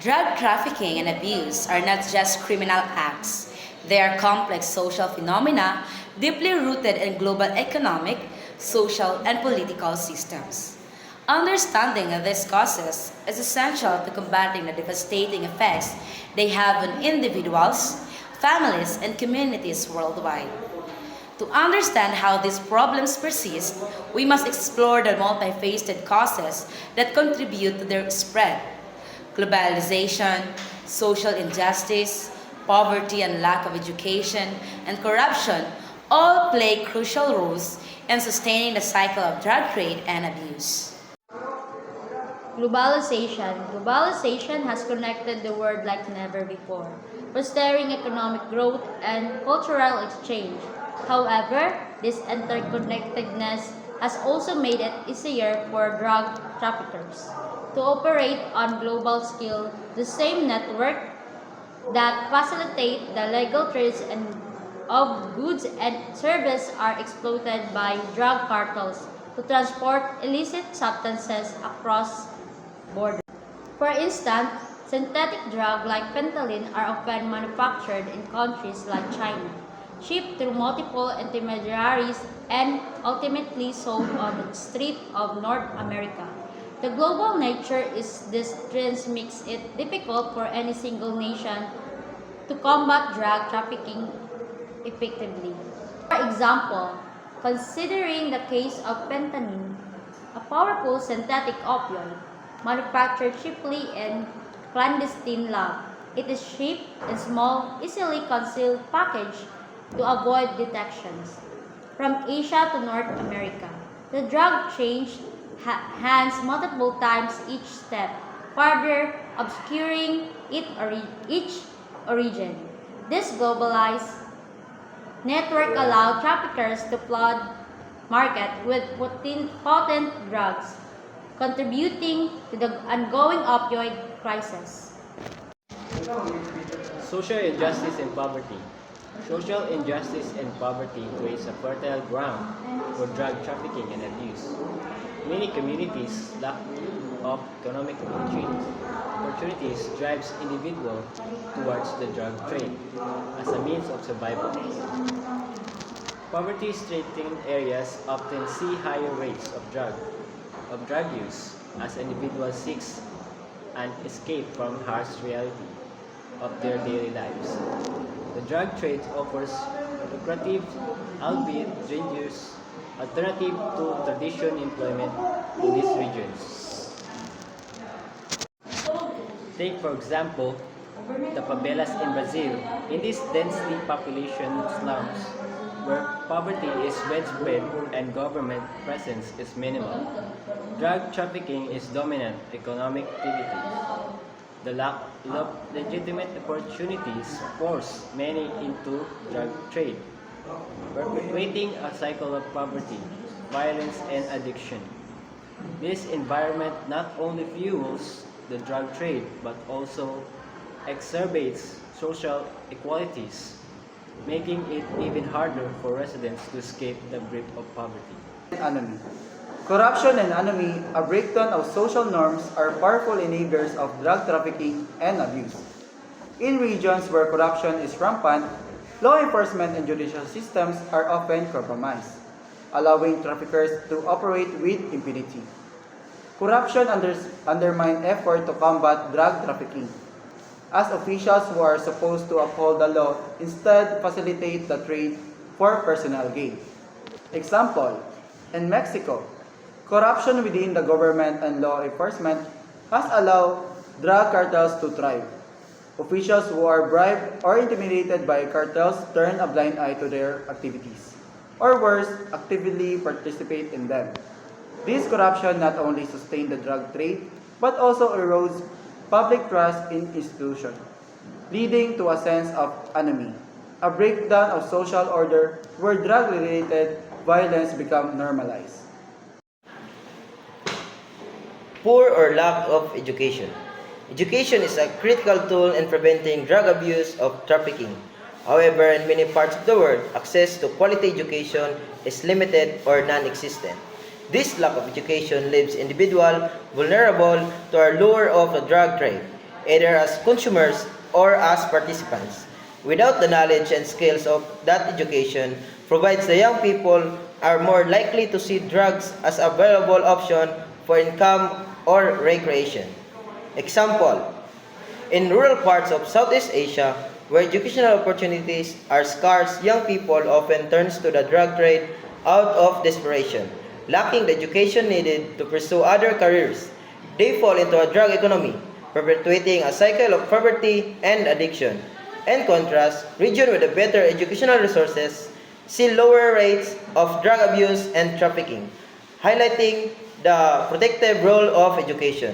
Drug trafficking and abuse are not just criminal acts. They are complex social phenomena deeply rooted in global economic, social, and political systems. Understanding these causes is essential to combating the devastating effects they have on individuals, families, and communities worldwide. To understand how these problems persist, we must explore the multifaceted causes that contribute to their spread. Globalization, social injustice, poverty and lack of education, and corruption all play crucial roles in sustaining the cycle of drug trade and abuse. Globalization. Globalization has connected the world like never before, fostering economic growth and cultural exchange. However, this interconnectedness has also made it easier for drug traffickers to operate on global scale. The same network that facilitate the legal trades and of goods and services are exploited by drug cartels to transport illicit substances across borders. For instance, synthetic drugs like fentanyl are often manufactured in countries like China, shipped through multiple intermediaries, and ultimately sold on the street of North America. The global nature is this trends makes it difficult for any single nation to combat drug trafficking effectively. For example, considering the case of fentanyl, a powerful synthetic opioid manufactured cheaply in clandestine lab. It is shipped in small, easily concealed package to avoid detections. From Asia to North America, the drug changed hands multiple times each step, further obscuring each origin. This globalized network allowed traffickers to flood market with potent drugs, contributing to the ongoing opioid crisis. Social injustice and poverty. Social injustice and poverty creates a fertile ground for drug trafficking and abuse. Many communities lack of economic opportunities drives individuals towards the drug trade as a means of survival. Poverty-stricken areas often see higher rates of drug use as individuals seek an escape from harsh reality of their daily lives. The drug trade offers lucrative, albeit dangerous, alternative to traditional employment in these regions. Take for example, the favelas in Brazil. In these densely populated slums, where poverty is widespread and government presence is minimal, drug trafficking is dominant economic activity. The lack of legitimate opportunities force many into drug trade, perpetuating a cycle of poverty, violence, and addiction. This environment not only fuels the drug trade but also exacerbates social inequalities, making it even harder for residents to escape the grip of poverty. Anomy. Corruption and anomy, a breakdown of social norms, are powerful enablers of drug trafficking and abuse. In regions where corruption is rampant, law enforcement and judicial systems are often compromised, allowing traffickers to operate with impunity. Corruption undermines effort to combat drug trafficking, as officials who are supposed to uphold the law instead facilitate the trade for personal gain. Example, in Mexico, corruption within the government and law enforcement has allowed drug cartels to thrive. Officials who are bribed or intimidated by cartels turn a blind eye to their activities, or worse, actively participate in them. This corruption not only sustains the drug trade, but also erodes public trust in institutions, leading to a sense of anomy, a breakdown of social order where drug-related violence becomes normalized. Poor or lack of education. Education is a critical tool in preventing drug abuse of trafficking. However, in many parts of the world, access to quality education is limited or non-existent. This lack of education leaves individuals vulnerable to our lure of the drug trade. either as consumers or as participants. Without the knowledge and skills of that education provides the young people are more likely to see drugs as a valuable option for income or recreation. Example, in rural parts of Southeast Asia, where educational opportunities are scarce, young people often turns to the drug trade out of desperation, lacking the education needed to pursue other careers. They fall into a drug economy, perpetuating a cycle of poverty and addiction. In contrast, regions with the better educational resources see lower rates of drug abuse and trafficking, highlighting the protective role of education.